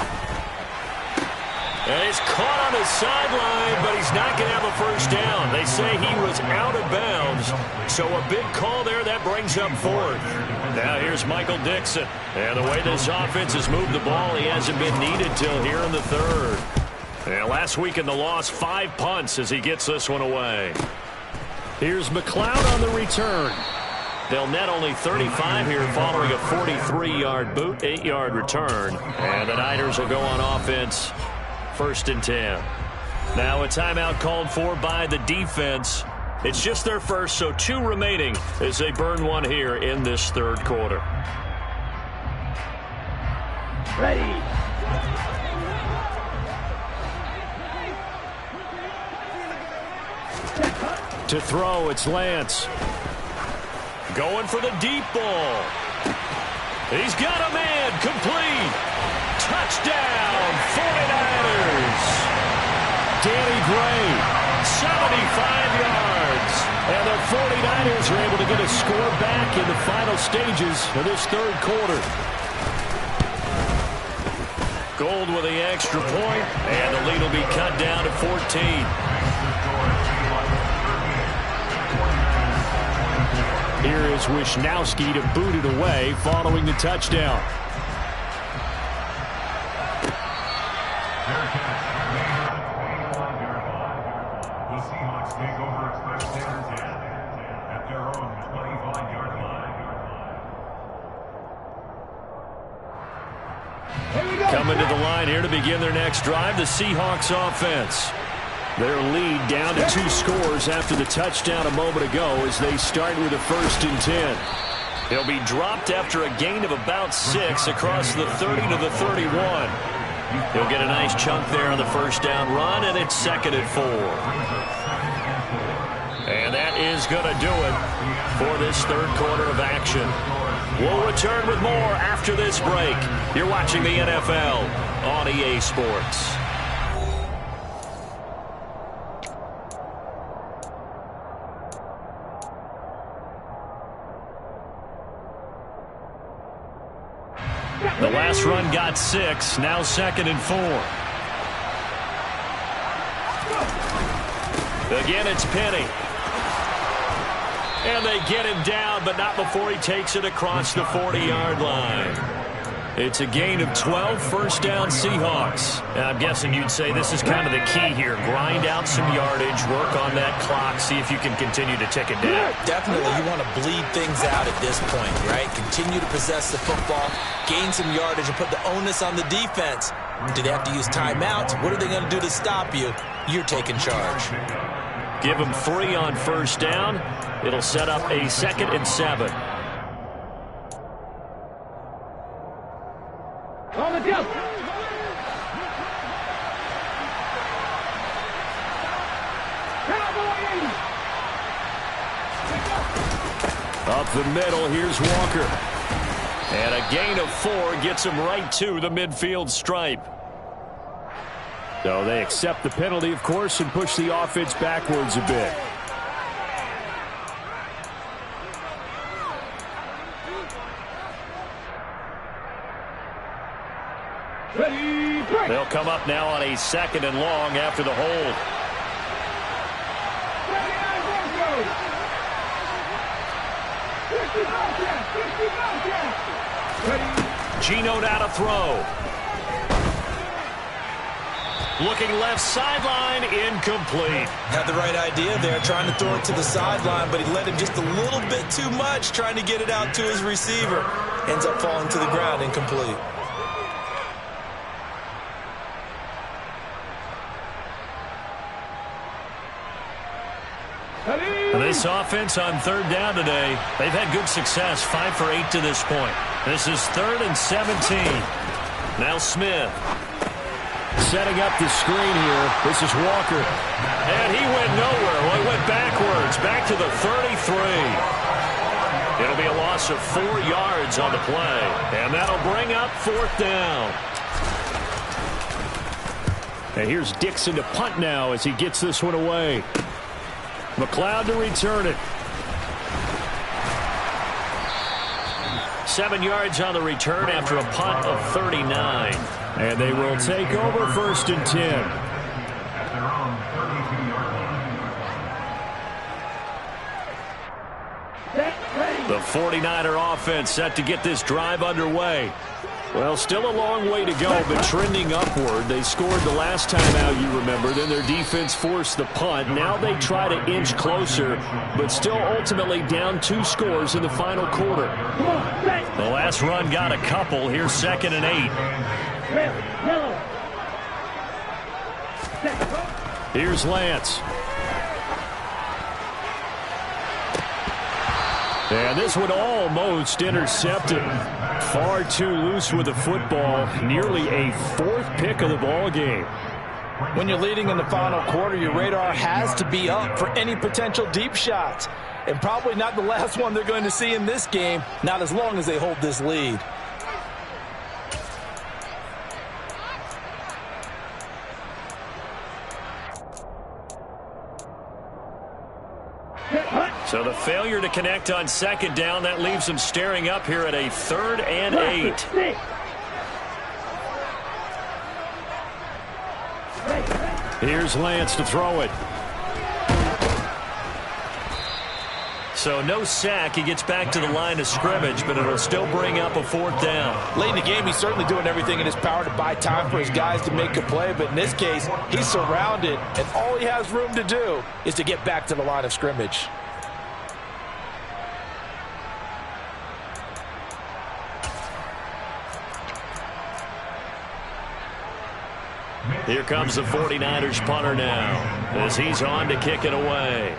And he's caught on the sideline, but he's not going to have a 1st down. They say he was out of bounds, so a big call there. That brings up 4th. Now here's Michael Dixon. And the way this offense has moved the ball, he hasn't been needed till here in the 3rd. And last week in the loss, 5 punts as he gets this one away. Here's McLeod on the return. They'll net only 35 here following a 43-yard boot, 8-yard return. And the Niners will go on offense, 1st and 10. Now a timeout called for by the defense. It's just their first, so 2 remaining as they burn 1 here in this 3rd quarter. Ready. To throw, it's Lance. Going for the deep ball. He's got a man, complete. Touchdown, 49ers. Danny Gray, 75 yards. And the 49ers are able to get a score back in the final stages of this 3rd quarter. Gold with the extra point, and the lead will be cut down to 14. Here is Wisnowski to boot it away following the touchdown. The Seahawks take over at 1st and 10 at their own 25-yard line. Coming to the line here to begin their next drive, the Seahawks offense. Their lead down to 2 scores after the touchdown a moment ago as they start with a 1st and 10. He'll be dropped after a gain of about 6 across the 30 to the 31. He'll get a nice chunk there on the first down run, and it's 2nd and 4. And that is going to do it for this third quarter of action. We'll return with more after this break. You're watching the NFL on EA Sports. The last run got 6, now 2nd and 4. Again, it's Penny. And they get him down, but not before he takes it across the 40-yard line. It's a gain of 12, first down Seahawks. And I'm guessing you'd say this is kind of the key here. Grind out some yardage, work on that clock, see if you can continue to tick it down. Definitely, you want to bleed things out at this point, right? Continue to possess the football, gain some yardage, and put the onus on the defense. Do they have to use timeouts? What are they going to do to stop you? You're taking charge. Give them 3 on first down. It'll set up a 2nd and 7. On the jump. Up the middle, here's Walker. And a gain of 4 gets him right to the midfield stripe. So they accept the penalty, of course, and push the offense backwards a bit. They'll come up now on a 2nd and long after the hold. Gino now to throw. Looking left sideline, incomplete. Had the right idea there, trying to throw it to the sideline, but he let him just a little bit too much, trying to get it out to his receiver. Ends up falling to the ground, incomplete. This offense on 3rd down today, they've had good success, 5 for 8 to this point. This is 3rd and 17. Now Smith. Setting up the screen here. This is Walker. And he went nowhere. Well, he went backwards, back to the 33. It'll be a loss of 4 yards on the play. And that'll bring up 4th down. And here's Dixon to punt now as he gets this one away. McLeod to return it. 7 yards on the return after a punt of 39. And they will take over 1st and 10. At their own 32-yard line. The 49er offense set to get this drive underway. Well, still a long way to go, but trending upward. They scored the last time out, you remember. Then their defense forced the punt. Now they try to inch closer, but still ultimately down 2 scores in the final quarter. The last run got a couple. Here's 2nd and 8. Here's Lance. And this one almost intercepted. Far too loose with the football. Nearly a 4th pick of the ball game. When you're leading in the final quarter, your radar has to be up for any potential deep shots. And probably not the last one they're going to see in this game, not as long as they hold this lead. So the failure to connect on 2nd down, that leaves them staring up here at a 3rd and 8. Here's Lance to throw it. So no sack. He gets back to the line of scrimmage, but it'll still bring up a 4th down. Late in the game, he's certainly doing everything in his power to buy time for his guys to make a play, but in this case, he's surrounded, and all he has room to do is to get back to the line of scrimmage. Here comes the 49ers punter now as he's on to kick it away.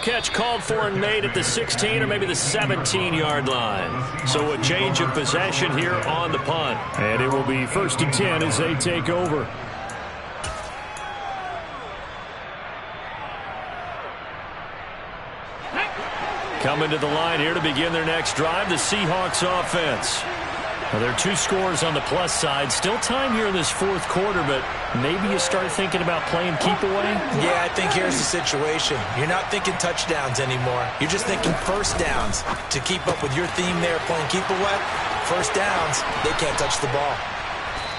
catch called for and made at the 16 or maybe the 17-yard line. So a change of possession here on the punt. And it will be 1st and 10 as they take over. Coming to the line here to begin their next drive, the Seahawks offense. Well, there are 2 scores on the plus side. Still time here in this 4th quarter, but maybe you start thinking about playing keep away? Yeah, I think here's the situation. You're not thinking touchdowns anymore. You're just thinking first downs. To keep up with your theme there, playing keep away, first downs, they can't touch the ball.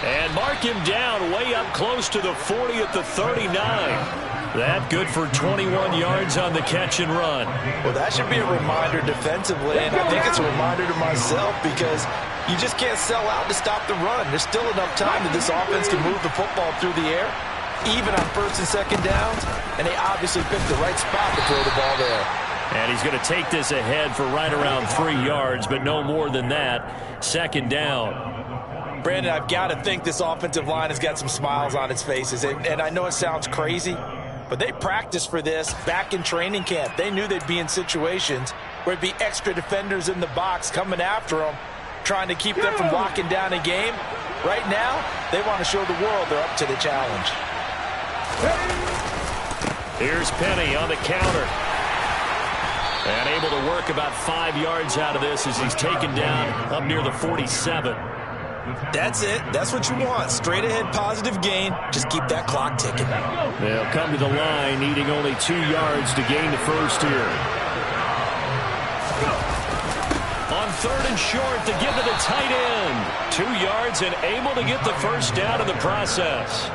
And mark him down way up close to the 40 at the 39. That good for 21 yards on the catch and run. Well, that should be a reminder defensively, and I think it's a reminder to myself because you just can't sell out to stop the run. There's still enough time that this offense can move the football through the air, even on 1st and 2nd downs, and they obviously picked the right spot to throw the ball there. And he's going to take this ahead for right around 3 yards, but no more than that. 2nd down. Brandon, I've got to think this offensive line has got some smiles on its faces, and I know it sounds crazy, but they practiced for this back in training camp. They knew they'd be in situations where there'd be extra defenders in the box coming after them, trying to keep them from locking down a game. Right now, they want to show the world they're up to the challenge. Here's Penny on the counter. And able to work about 5 yards out of this as he's taken down up near the 47. That's it. That's what you want. Straight ahead positive gain. Just keep that clock ticking. They'll come to the line needing only 2 yards to gain the first here. On 3rd and short to give to the tight end. 2 yards and able to get the first down in the process.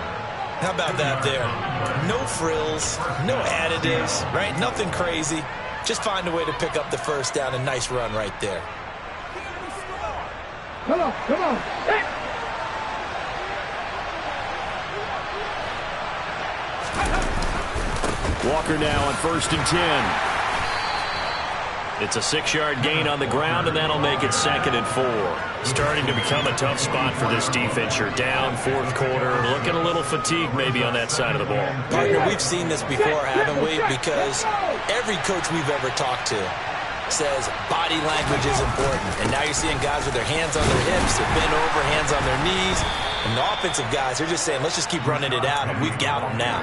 How about that there? No frills, no additives, right? Nothing crazy. Just find a way to pick up the first down. A nice run right there. Come on, come on. Hey. Walker now on 1st and 10. It's a 6-yard gain on the ground, and that'll make it 2nd and 4. Starting to become a tough spot for this defense. You're down 4th quarter, looking a little fatigued maybe on that side of the ball. Partner, we've seen this before, haven't we? Because every coach we've ever talked to says body language is important. And now you're seeing guys with their hands on their hips, they're bent over, hands on their knees. And the offensive guys, they're just saying, let's just keep running it out, and we've got them now.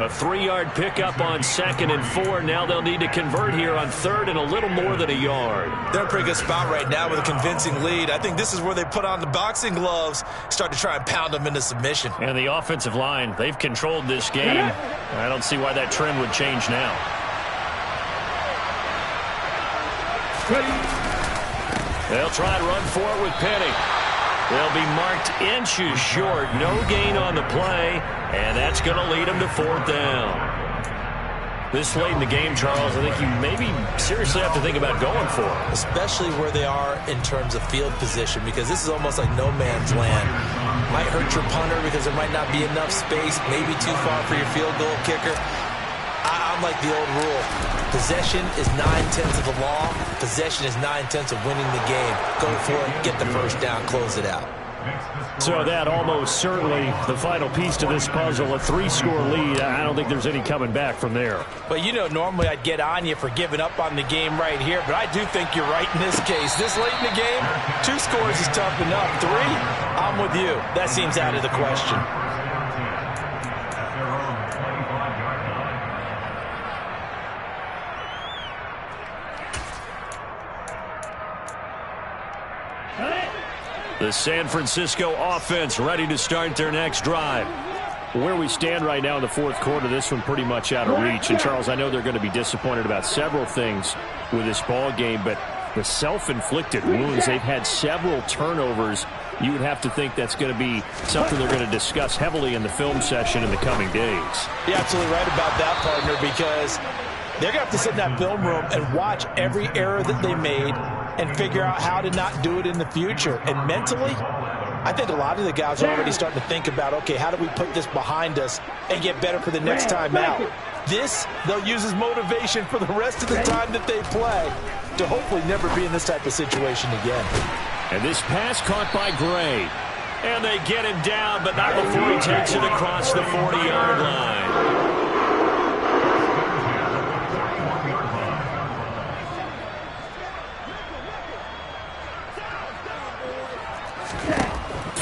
A 3-yard pickup on 2nd and 4. Now they'll need to convert here on 3rd and a little more than a yard. They're in a pretty good spot right now with a convincing lead. I think this is where they put on the boxing gloves, start to try and pound them into submission. And the offensive line, they've controlled this game. I don't see why that trend would change now. They'll try to run for it with Penny. They'll be marked inches short. No gain on the play, and that's going to lead them to 4th down. This late in the game, Charles, I think you maybe seriously have to think about going for it. Especially where they are in terms of field position, because this is almost like no man's land. Might hurt your punter because there might not be enough space, maybe too far for your field goal kicker. I'm like the old rule. Possession is 9/10 of the law. Possession is 9/10 of winning the game. Go for it. Get the first down. Close it out. So that almost certainly the final piece to this puzzle, a 3-score lead. I don't think there's any coming back from there. But, you know, normally I'd get on you for giving up on the game right here, but I do think you're right in this case. This late in the game, 2 scores is tough enough. 3, I'm with you. That seems out of the question. The San Francisco offense ready to start their next drive. Where we stand right now in the 4th quarter, this one pretty much out of reach. And, Charles, I know they're going to be disappointed about several things with this ball game, but the self-inflicted wounds, they've had several turnovers. You would have to think that's going to be something they're going to discuss heavily in the film session in the coming days. You're absolutely right about that, partner, because they're going to have to sit in that film room and watch every error that they made and figure out how to not do it in the future. And mentally, I think a lot of the guys are already starting to think about, okay, how do we put this behind us and get better for the next time out? This, they'll use as motivation for the rest of the time that they play to hopefully never be in this type of situation again. And this pass caught by Gray. And they get him down, but not before he takes it across the 40-yard line.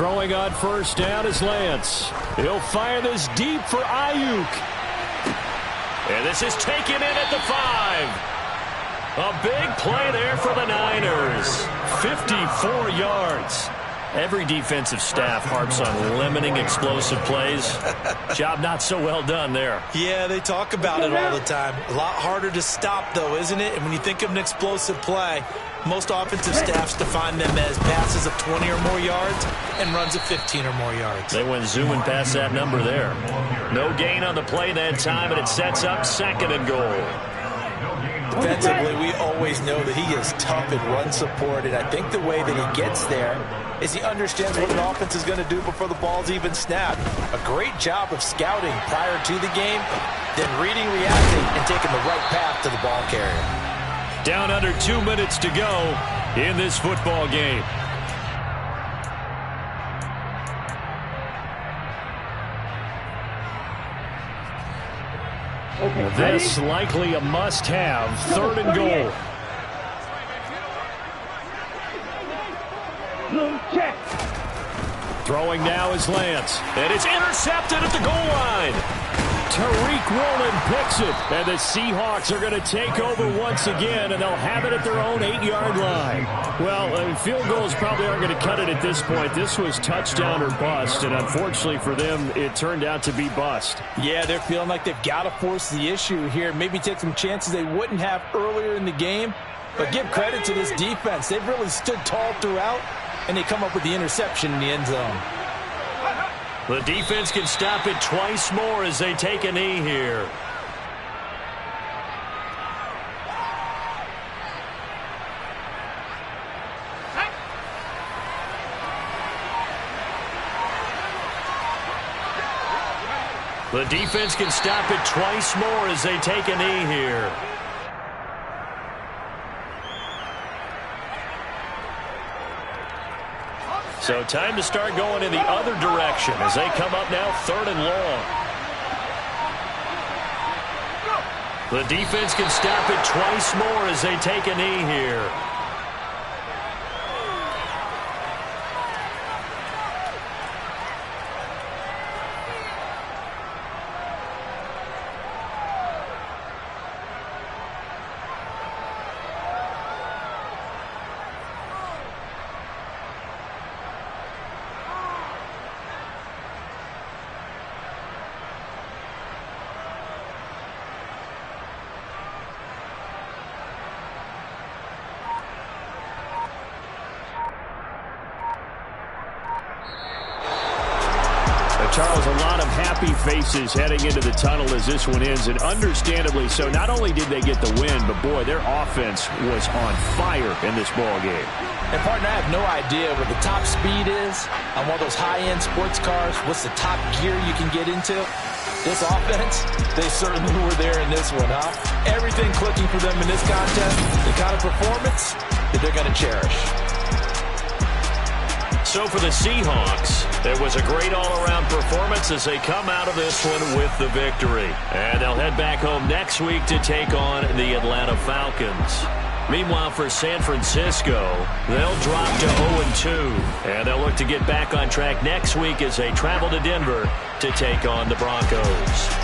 Throwing on first down is Lance. He'll fire this deep for Ayuk. And this is taken in at the 5. A big play there for the Niners. 54 yards. Every defensive staff harps on limiting explosive plays. Job not so well done there. Yeah, they talk about it all the time. A lot harder to stop, though, isn't it? And when you think of an explosive play, most offensive staffs define them as passes of 20 or more yards and runs of 15 or more yards. They went zooming past that number there. No gain on the play that time, and it sets up 2nd and goal. Defensively, we always know that he is tough in run support, and I think the way that he gets there is he understands what an offense is going to do before the ball's even snapped. A great job of scouting prior to the game, then reading, reacting, and taking the right path to the ball carrier. Down under 2 minutes to go in this football game. This likely a must-have. 3rd and goal. Check. Throwing now is Lance. And it's intercepted at the goal line. Tariq Woolen picks it. And the Seahawks are going to take over once again, and they'll have it at their own 8-yard line. Well, field goals probably aren't going to cut it at this point. This was touchdown or bust, and unfortunately for them, it turned out to be bust. Yeah, they're feeling like they've got to force the issue here. Maybe take some chances they wouldn't have earlier in the game. But give credit to this defense. They've really stood tall throughout, and they come up with the interception in the end zone. The defense can stop it twice more as they take a knee here. The defense can stop it twice more as they take a knee here. So time to start going in the other direction as they come up now 3rd and long. The defense can stop it twice more as they take a knee here. Charles, a lot of happy faces heading into the tunnel as this one ends, and understandably so. Not only did they get the win, but, boy, their offense was on fire in this ball game. And, partner, I have no idea what the top speed is on one of those high-end sports cars. What's the top gear you can get into? This offense, they certainly were there in this one, huh? Everything clicking for them in this contest, the kind of performance that they're going to cherish. So for the Seahawks, there was a great all-around performance as they come out of this one with the victory. And they'll head back home next week to take on the Atlanta Falcons. Meanwhile, for San Francisco, they'll drop to 0-2. And they'll look to get back on track next week as they travel to Denver to take on the Broncos.